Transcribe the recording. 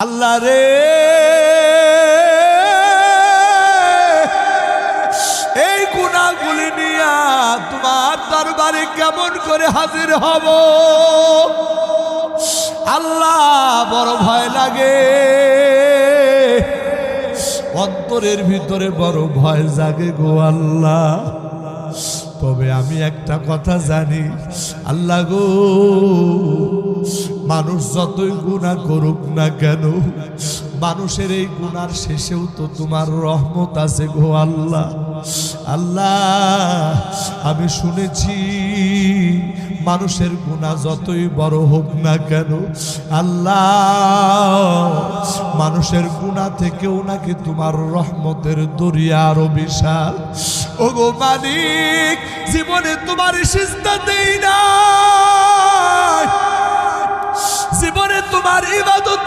আল্লাহ রে এই গুনাহগুলি নিয়া তোমার দরবারে কেমন করে হাজির হব আল্লাহ বড় ভয় লাগে অন্তরের ভিতরে বড় ভয় জাগে গো আল্লাহ। তবে আমি একটা কথা জানি আল্লাহ গো, মানুষ যতই গুনাহ করুক না কেন মানুষের এই গুনার শেষেও তো তোমার রহমত আছে গো আল্লাহ। আল্লাহ আমি শুনেছি মানুষের গুনাহ যতই বড় হোক না কেন আল্লাহ মানুষের গুনাহ থেকেও নাকি তোমার রহমতের দরিয়া আরো বিশাল। ওগো মালিক, জীবনে তোমার সিজদা দেই না, জীবনে তোমার ইবাদত